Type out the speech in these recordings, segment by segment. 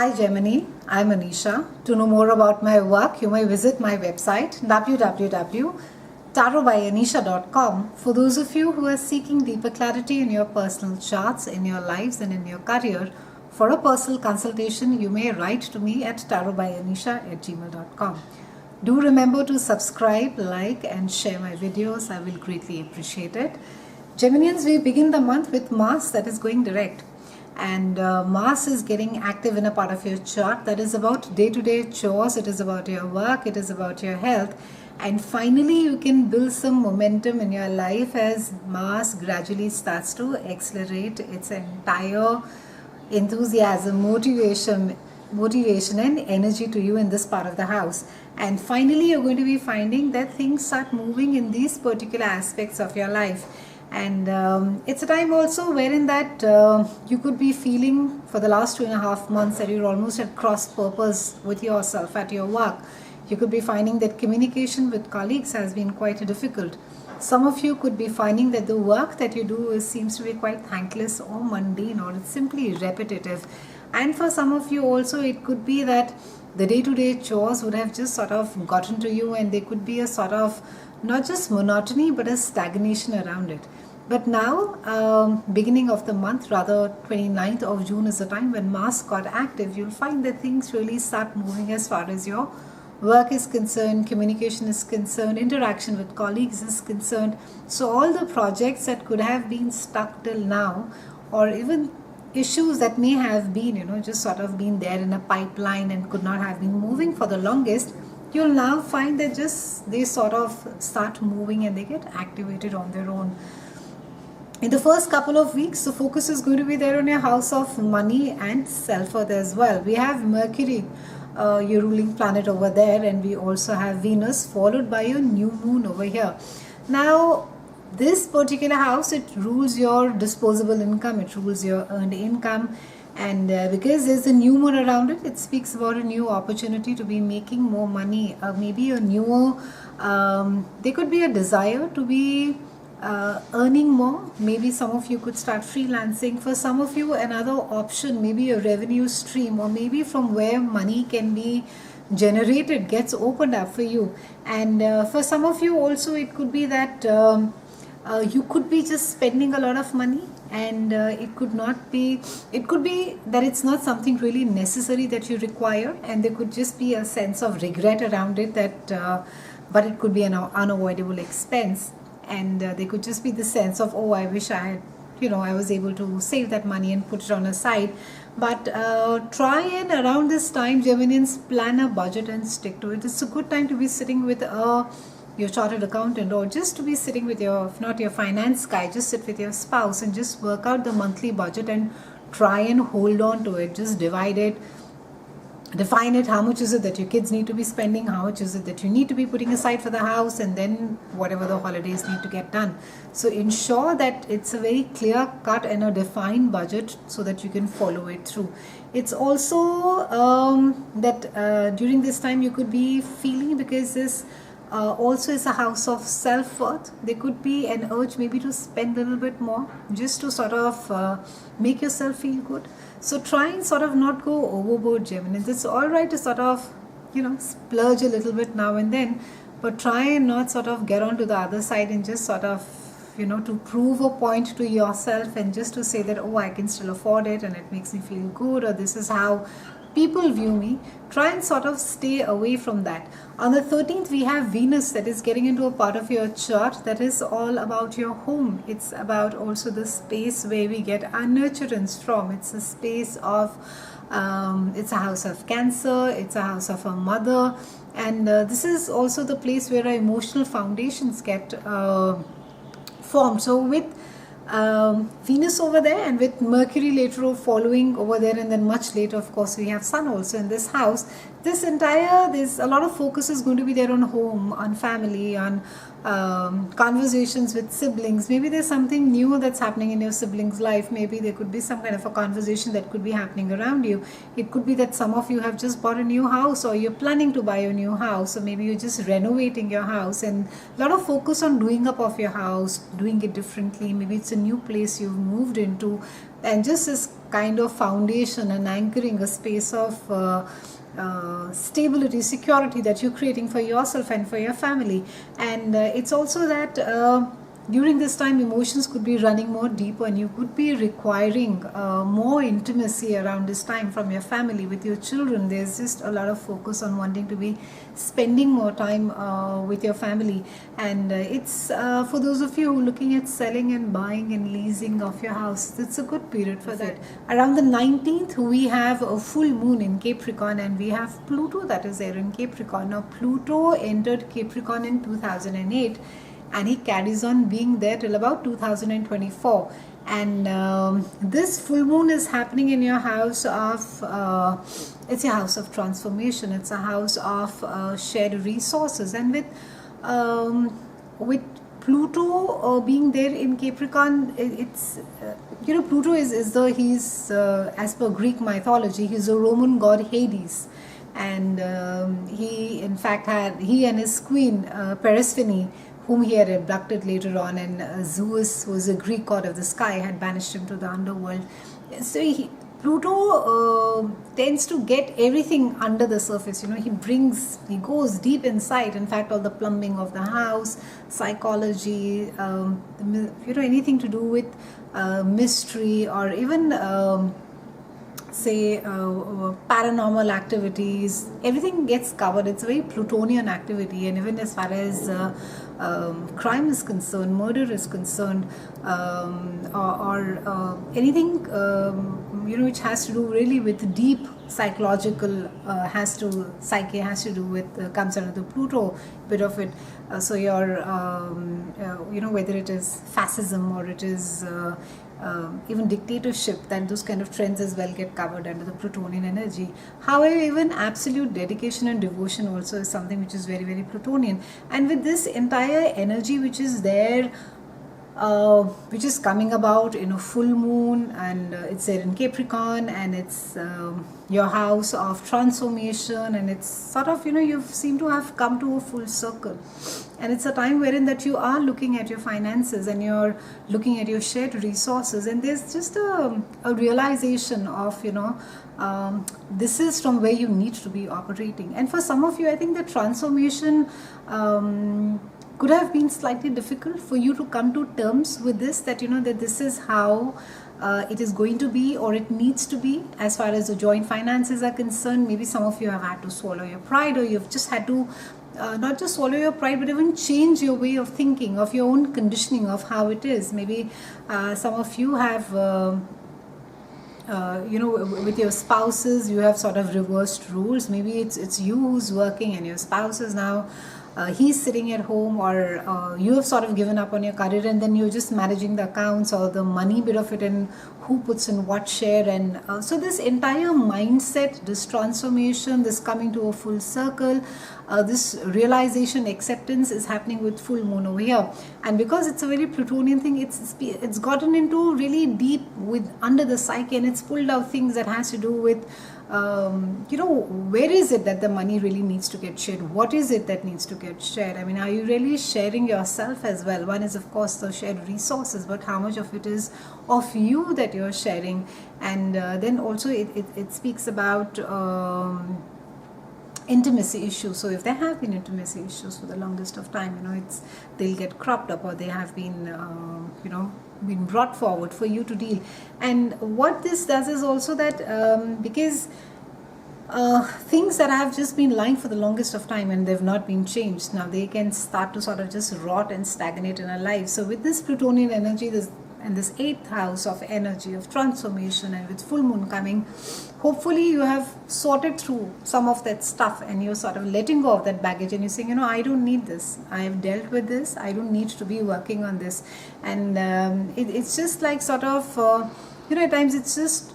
Hi Gemini, I'm Anisha. To know more about my work, you may visit my website www.tarotbyanisha.com. For those of you who are seeking deeper clarity in your personal charts, in your lives and in your career, for a personal consultation, you may write to me at tarotbyanisha@gmail.com. Do remember to subscribe, like and share my videos. I will greatly appreciate it. Geminians, we begin the month with Mars that is going direct. And Mars is getting active in a part of your chart that is about day-to-day chores, it is about your work, it is about your health, and finally you can build some momentum in your life as Mars gradually starts to accelerate its entire enthusiasm, motivation and energy to you in this part of the house. And finally you're going to be finding that things start moving in these particular aspects of your life. And it's a time also wherein that you could be feeling for the last 2.5 months that you're almost at cross purpose with yourself at your work. You could be finding that communication with colleagues has been quite difficult. Some of you could be finding that the work that you do seems to be quite thankless or mundane, or it's simply repetitive. And for some of you also, it could be that the day-to-day chores would have just sort of gotten to you, and there could be a sort of not just monotony but a stagnation around it. But now, beginning of the month, rather 29th of June is the time when Mars got active. You'll find that things really start moving as far as your work is concerned, communication is concerned, interaction with colleagues is concerned. So all the projects that could have been stuck till now, or even issues that may have been, just sort of been there in a pipeline and could not have been moving for the longest, you'll now find that they sort of start moving and they get activated on their own. In the first couple of weeks, the focus is going to be there on your house of money and self-worth as well. We have Mercury, your ruling planet over there, and we also have Venus, followed by your new moon over here. Now, this particular house, it rules your disposable income, it rules your earned income, and because there's a new moon around it, it speaks about a new opportunity to be making more money, maybe a newer, there could be a desire to be earning more. Maybe some of you could start freelancing. For some of you, another option, maybe a revenue stream, or maybe from where money can be generated gets opened up for you. And for some of you also, it could be that you could be just spending a lot of money, and it could be that it's not something really necessary that you require, and there could just be a sense of regret around it, that but it could be an unavoidable expense. And there could just be the sense of, oh, I wish I had, I was able to save that money and put it on a side. But try and around this time, Geminians, plan a budget and stick to it. It's a good time to be sitting with your chartered accountant, or just to be sitting with if not your finance guy, just sit with your spouse and just work out the monthly budget and try and hold on to it. Just divide it. Define it. How much is it that your kids need to be spending? How much is it that you need to be putting aside for the house? And then whatever the holidays need to get done. So ensure that it's a very clear cut and a defined budget so that you can follow it through. It's also that during this time you could be feeling, because this also is a house of self-worth, there could be an urge maybe to spend a little bit more just to sort of make yourself feel good. So try and sort of not go overboard, Gemini. It's all right to sort of, splurge a little bit now and then, but try and not sort of get onto the other side and just sort of, to prove a point to yourself and just to say that, oh, I can still afford it and it makes me feel good, or this is how people view me. Try and sort of stay away from that. On the 13th, we have Venus that is getting into a part of your chart that is all about your home. It's about also the space where we get our nurturance from. It's a space of, it's a house of Cancer, it's a house of a mother, and this is also the place where our emotional foundations get formed. So with Venus over there, and with Mercury later following over there, and then much later, of course, we have Sun also in this house. There's a lot of focus is going to be there on home, on family, on conversations with siblings. Maybe there's something new that's happening in your siblings' life. Maybe there could be some kind of a conversation that could be happening around you. It could be that some of you have just bought a new house, or you're planning to buy a new house, or maybe you're just renovating your house, and a lot of focus on doing up of your house, doing it differently. Maybe it's a new place you've moved into, and just this kind of foundation and anchoring a space of stability, security that you're creating for yourself and for your family. And it's also that during this time emotions could be running more deeper, and you could be requiring more intimacy around this time from your family. With your children, there's just a lot of focus on wanting to be spending more time with your family. And it's for those of you who are looking at selling and buying and leasing of your house, it's a good period for that. Around the 19th, we have a full moon in Capricorn, and we have Pluto that is there in Capricorn. Now Pluto entered Capricorn in 2008, and he carries on being there till about 2024. And this full moon is happening in your house of it's a house of transformation, it's a house of shared resources. And with Pluto being there in Capricorn, it's Pluto is the he's as per Greek mythology, he's a Roman god Hades. And he in fact he and his queen Persephone, whom he had abducted later on, and Zeus, who was a Greek god of the sky, had banished him to the underworld. So Pluto tends to get everything under the surface. He goes deep inside. In fact, all the plumbing of the house, psychology, anything to do with mystery, or even paranormal activities, everything gets covered. It's a very Plutonian activity. And even as far as crime is concerned, murder is concerned, or anything which has to do really with deep psychological psyche has to do with comes under the Pluto bit of it. So your whether it is fascism or it is even dictatorship, then those kind of trends as well get covered under the Plutonian energy. However, even absolute dedication and devotion also is something which is very, very Plutonian. And with this entire energy which is there, which is coming about in a full moon, and it's there in Capricorn, and it's your house of transformation, and it's sort of you seem to have come to a full circle. And it's a time wherein that you are looking at your finances, and you're looking at your shared resources, and there's just a realization of this is from where you need to be operating. And for some of you, I think the transformation could have been slightly difficult for you to come to terms with this, that that this is how it is going to be, or it needs to be, as far as the joint finances are concerned. Maybe some of you have had to swallow your pride, or you've just had to not just swallow your pride, but even change your way of thinking, of your own conditioning of how it is. Maybe some of you have with your spouses, you have sort of reversed rules. Maybe it's you who's working and your spouse is now he's sitting at home, or you have sort of given up on your career, and then you're just managing the accounts or the money bit of it, and who puts in what share. And so this entire mindset, this transformation, this coming to a full circle, this realization, acceptance is happening with full moon over here. And because it's a very Plutonian thing, it's gotten into really deep with under the psyche, and it's pulled out things that has to do with where is it that the money really needs to get shared? What is it that needs to get shared? I mean, are you really sharing yourself as well? One is, of course, the shared resources, but how much of it is of you that you're sharing? And then also it speaks about intimacy issues. So if there have been intimacy issues for the longest of time, they'll get cropped up, or they have been been brought forward for you to deal. And what this does is also that because things that have just been lying for the longest of time and they've not been changed, now they can start to sort of just rot and stagnate in our lives. So with this Plutonian energy, this 8th house of energy of transformation, and with full moon coming, hopefully you have sorted through some of that stuff, and you're sort of letting go of that baggage, and you're saying, I don't need this, I have dealt with this, I don't need to be working on this. And it's just like sort of at times it's just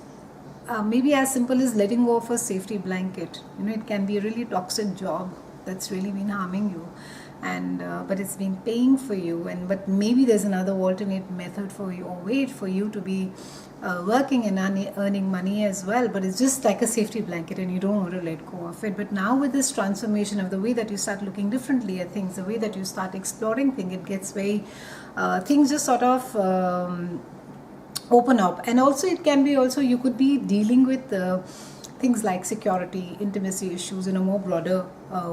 maybe as simple as letting go of a safety blanket. It can be a really toxic job that's really been harming you. and but it's been paying for you, and but maybe there's another alternate method for you or way for you to be working and earning money as well, but it's just like a safety blanket and you don't want to let go of it. But now with this transformation of the way that you start looking differently at things, the way that you start exploring things, it gets very things just sort of open up. And also it can be also, you could be dealing with things like security, intimacy issues in a more broader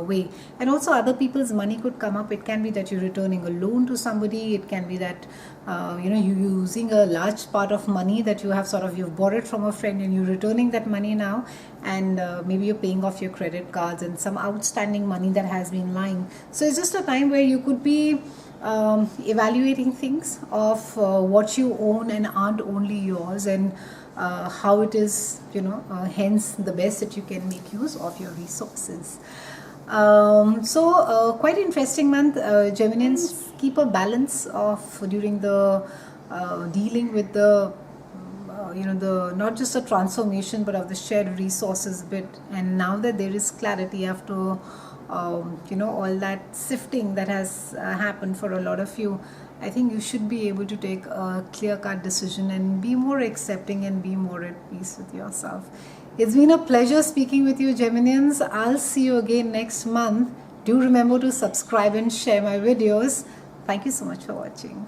way. And also other people's money could come up. It can be that you're returning a loan to somebody. It can be that you're using a large part of money that you have sort of, you've borrowed from a friend and you're returning that money now, and maybe you're paying off your credit cards and some outstanding money that has been lying. So it's just a time where you could be evaluating things of what you own and aren't only yours, and how it is, hence the best that you can make use of your resources. So quite interesting month. Geminians, keep a balance of during the dealing with the the not just a transformation but of the shared resources bit. And now that there is clarity after all that sifting that has happened for a lot of you, I think you should be able to take a clear-cut decision and be more accepting and be more at peace with yourself. It's been a pleasure speaking with you, Geminians. I'll see you again next month. Do remember to subscribe and share my videos. Thank you so much for watching.